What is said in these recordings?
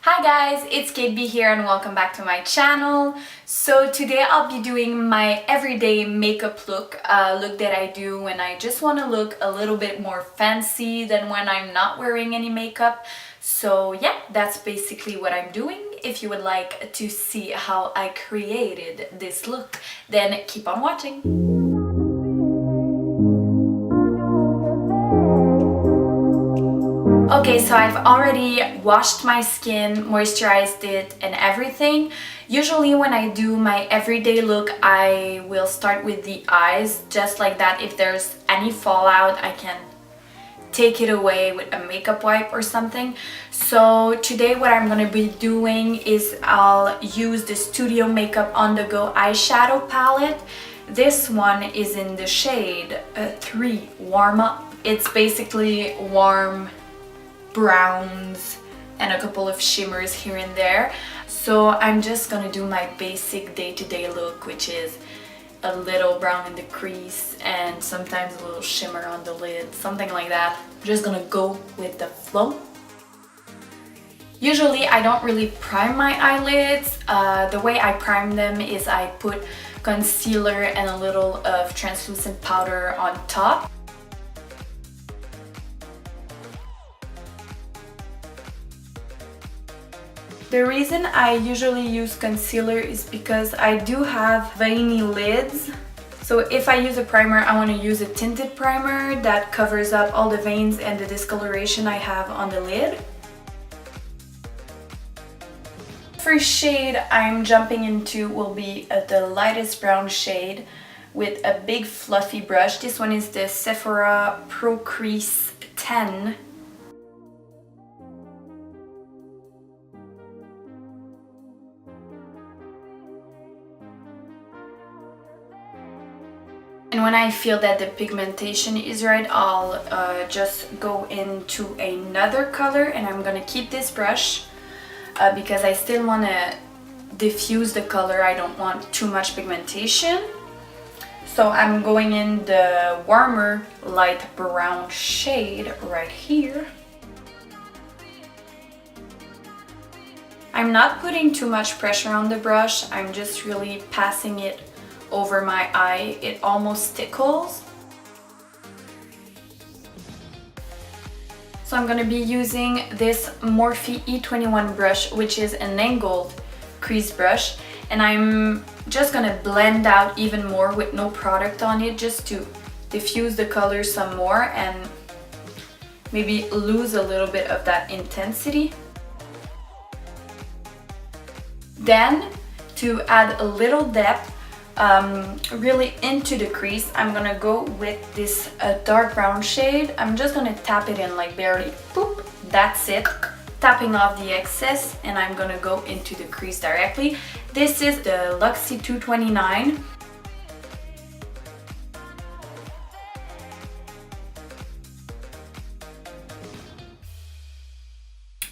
Hi guys, it's itskatebee here and welcome back to my channel. So today I'll be doing my everyday makeup look, a look that I do when I just want to look a little bit more fancy than when I'm not wearing any makeup. So yeah, that's basically what I'm doing. If you would like to see how I created this look, then keep on watching. Okay, so I've already washed my skin, moisturized it and everything. Usually when I do my everyday look, I will start with the eyes, just like that. If there's any fallout, I can take it away with a makeup wipe or something. So today what I'm going to be doing is I'll use the Studio Makeup On The Go eyeshadow palette. This one is in the shade 3 Warm Up. It's basically warm browns and a couple of shimmers here and there. So I'm just gonna do my basic day-to-day look, which is a little brown in the crease and sometimes a little shimmer on the lid, something like that. I'm just gonna go with the flow. Usually I don't really prime my eyelids. The way I prime them is I put concealer and a little of translucent powder on top. The reason I usually use concealer is because I do have veiny lids. So if I use a primer, I want to use a tinted primer that covers up all the veins and the discoloration I have on the lid. First shade I'm jumping into will be the lightest brown shade with a big fluffy brush. This one is the Sephora Pro Crease 10. And when I feel that the pigmentation is right, I'll just go into another color, and I'm gonna keep this brush because I still want to diffuse the color. I don't want too much pigmentation. So I'm going in the warmer light brown shade right here. I'm not putting too much pressure on the brush. I'm just really passing it over my eye. It almost tickles. So I'm going to be using this Morphe E21 brush, which is an angled crease brush, and I'm just going to blend out even more with no product on it, just to diffuse the color some more and maybe lose a little bit of that intensity. Then to add a little depth really into the crease, I'm gonna go with this dark brown shade. I'm just gonna tap it in like barely, boop, that's it, tapping off the excess, and I'm gonna go into the crease directly. This is the Luxie 229.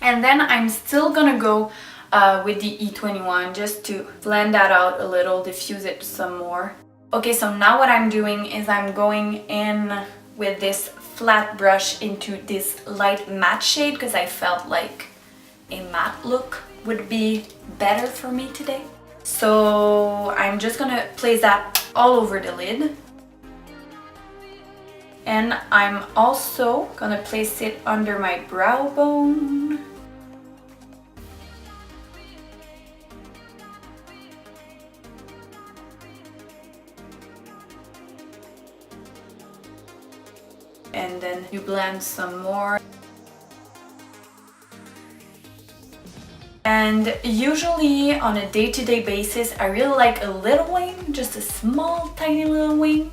And then I'm still gonna go with the E21 just to blend that out a little, diffuse it some more. Okay, so now what I'm doing is I'm going in with this flat brush into this light matte shade because I felt like a matte look would be better for me today. So I'm just gonna place that all over the lid. And I'm also gonna place it under my brow bone. And then you blend some more. And usually on a day-to-day basis, I really like a little wing, just a small tiny little wing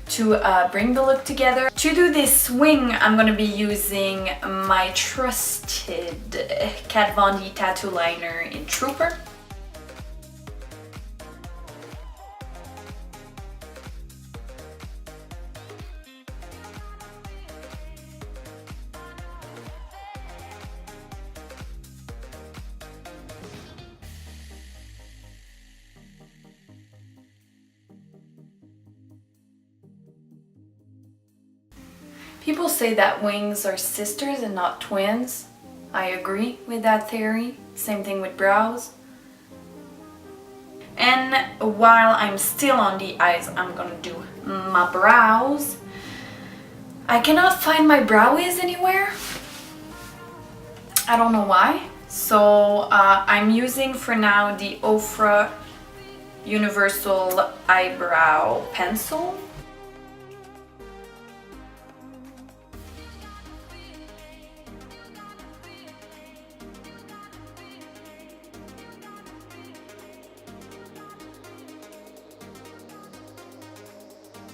to bring the look together. To do this wing, I'm going to be using my trusted Kat Von D tattoo liner in Trooper. People say that wings are sisters and not twins. I agree with that theory. Same thing with brows. And while I'm still on the eyes, I'm gonna do my brows. I cannot find my brow wiz anywhere. I don't know why. So I'm using for now the Ofra Universal Eyebrow Pencil.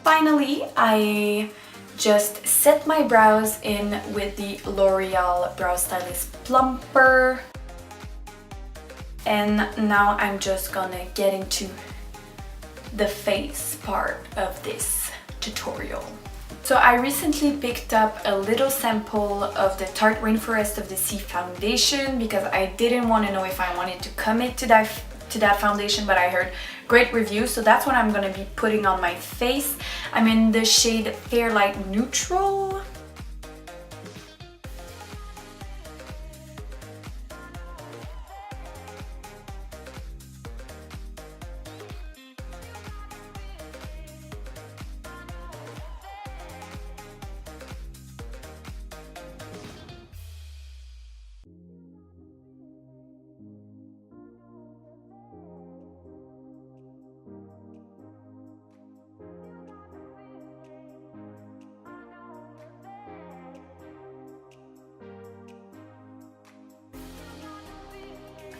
Finally, I just set my brows in with the L'Oreal Brow Stylist Plumper. And now I'm just gonna get into the face part of this tutorial. So I recently picked up a little sample of the Tarte Rainforest of the Sea foundation because I didn't want to know if I wanted to commit to that foundation, but I heard great reviews, so that's what I'm gonna be putting on my face. I'm in the shade Fair Light Neutral.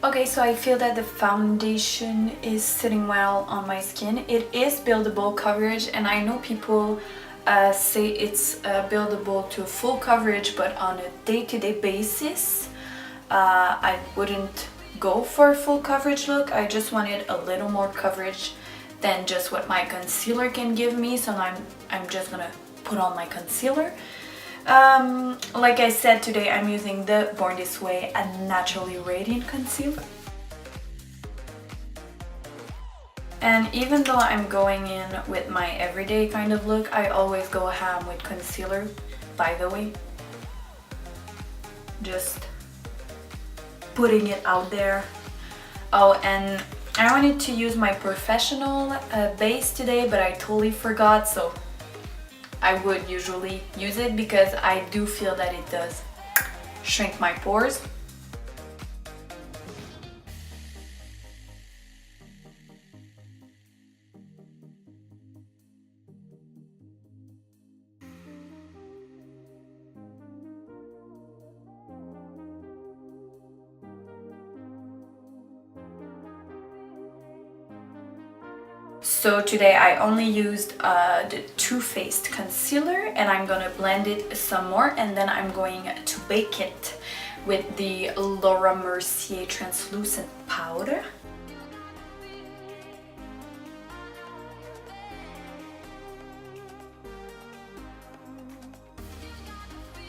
Okay, so I feel that the foundation is sitting well on my skin. It is buildable coverage, and I know people say it's buildable to full coverage, but on a day-to-day basis, I wouldn't go for a full coverage look. I just wanted a little more coverage than just what my concealer can give me, so I'm just gonna put on my concealer. Like I said, today I'm using the Born This Way a Naturally Radiant Concealer. And even though I'm going in with my everyday kind of look, I always go ham with concealer, by the way. Just putting it out there. Oh, and I wanted to use my professional base today, but I totally forgot, so I would usually use it because I do feel that it does shrink my pores. So today I only used the Too Faced concealer, and I'm gonna blend it some more, and then I'm going to bake it with the Laura Mercier translucent powder.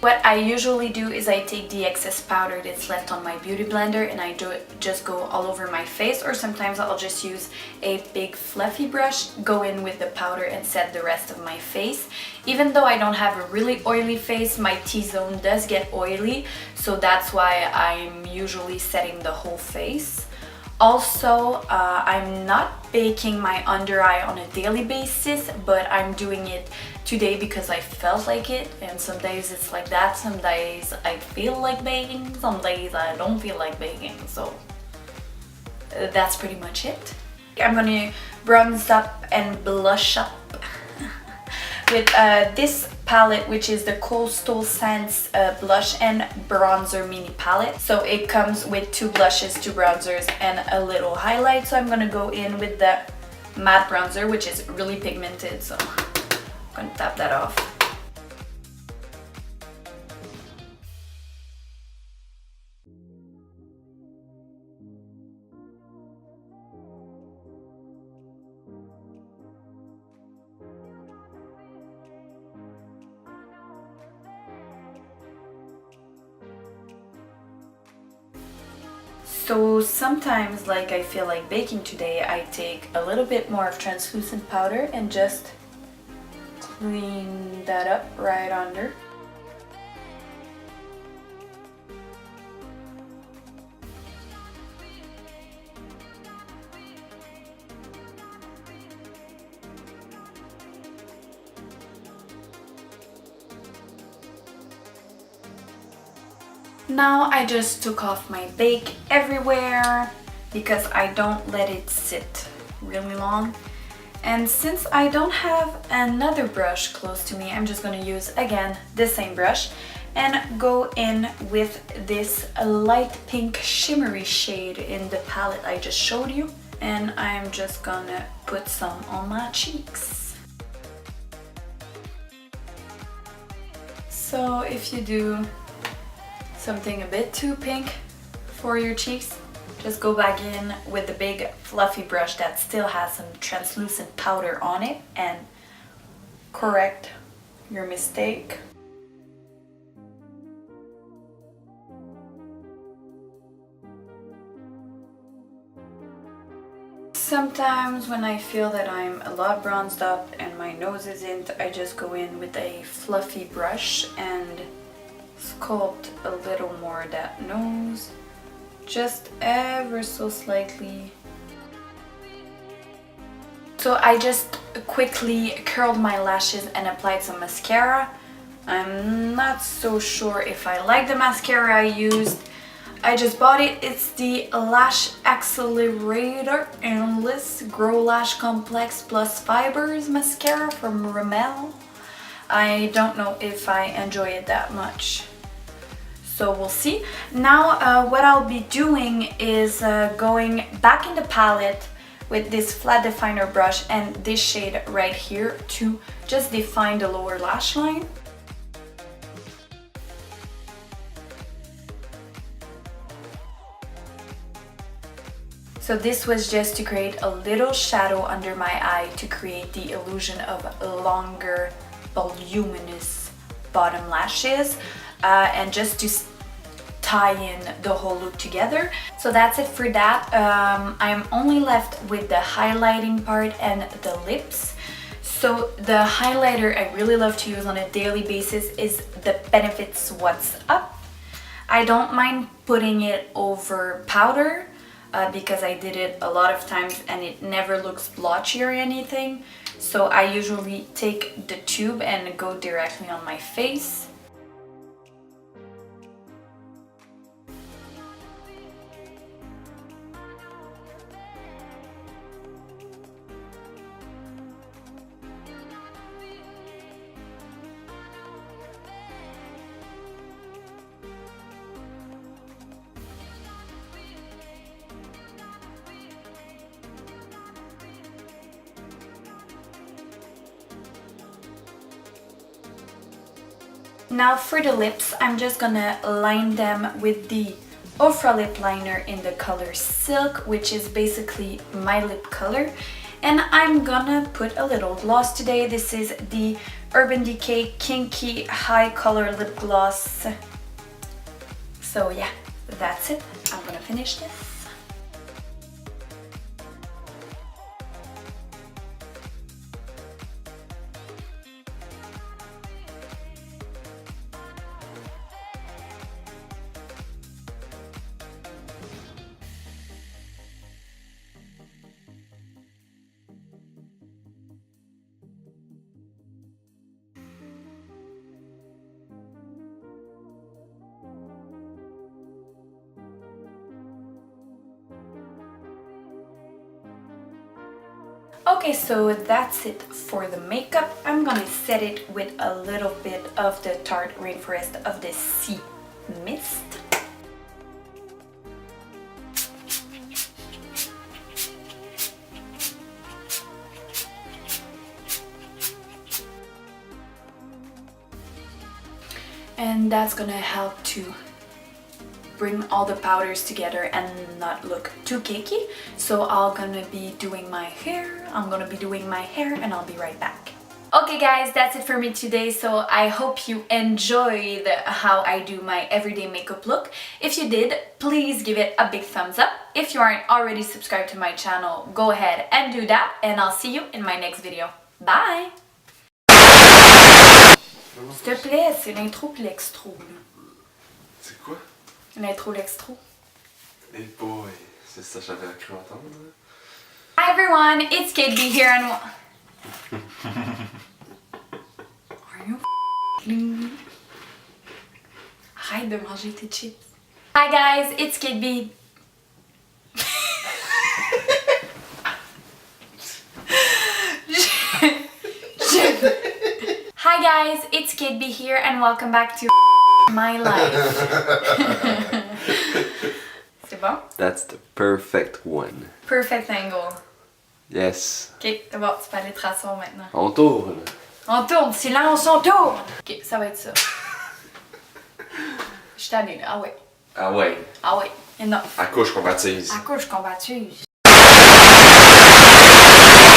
What I usually do is I take the excess powder that's left on my beauty blender and I just go all over my face, or sometimes I'll just use a big fluffy brush, go in with the powder and set the rest of my face. Even though I don't have a really oily face, my T-zone does get oily, so that's why I'm usually setting the whole face. Also, I'm not baking my under eye on a daily basis, but I'm doing it today because I felt like it, and some days it's like that, some days I feel like baking, some days I don't feel like baking, so that's pretty much it. I'm gonna bronze up and blush up with this palette, which is the Costal Scents blush and bronzer mini palette. So it comes with 2 blushes, 2 bronzers, and a little highlight. So I'm gonna go in with the matte bronzer, which is really pigmented, so I'm gonna tap that off. So sometimes, like I feel like baking today, I take a little bit more of translucent powder and just clean that up right under. Now I just took off my bake everywhere because I don't let it sit really long. And since I don't have another brush close to me, I'm just gonna use again the same brush and go in with this light pink shimmery shade in the palette I just showed you. And I'm just gonna put some on my cheeks. So if you do something a bit too pink for your cheeks, just go back in with the big fluffy brush that still has some translucent powder on it and correct your mistake. Sometimes when I feel that I'm a lot bronzed up and my nose isn't, I just go in with a fluffy brush and sculpt a little more that nose. Just ever so slightly. So I just quickly curled my lashes and applied some mascara. I'm not so sure if I like the mascara I used. I just bought it. It's the Lash Accelerator Endless Grow Lash Complex Plus Fibers mascara from Rimmel. I don't know if I enjoy it that much. So we'll see. Now what I'll be doing is going back in the palette with this flat definer brush and this shade right here to just define the lower lash line. So this was just to create a little shadow under my eye to create the illusion of longer, voluminous bottom lashes and just to tie in the whole look together. So that's it for that. I'm only left with the highlighting part and the lips. So the highlighter I really love to use on a daily basis is the Benefits What's Up. I don't mind putting it over powder because I did it a lot of times and it never looks blotchy or anything. So I usually take the tube and go directly on my face. Now for the lips, I'm just gonna line them with the Ofra lip liner in the color Silk, which is basically my lip color. And I'm gonna put a little gloss today. This is the Urban Decay Kinky High Color Lip Gloss. So yeah, that's it. I'm gonna finish this. Okay, so that's it for the makeup. I'm gonna set it with a little bit of the Tarte Rainforest of the Sea Mist. And that's gonna help to bring all the powders together and not look too cakey. So I'm gonna be doing my hair. And I'll be right back. Okay guys, that's it for me today. So I hope you enjoyed how I do my everyday makeup look. If you did, please give it a big thumbs up. If you aren't already subscribed to my channel, go ahead and do that. And I'll see you in my next video. Bye! S'il te plaît, c'est l'intro puis l'extro. C'est quoi? L'intro, l'extro. Hey boy, c'est ça que j'avais cru entendre. Hi everyone, it's itskatebee here and Are you f***ing me? Arrête. Arrête de manger tes chips. Hi guys, itskatebee. Hi guys, itskatebee here and welcome back to my life. C'est bon? That's the perfect one. Perfect angle. Yes. Ok, c'est bon, tu peux aller tracer maintenant. On tourne. On tourne, silence, on tourne! Ok, ça va être ça. Je suis tannée là, ah ouais. Ah ouais. Ah ouais, enough. À couche qu'on baptise. À couche combattue.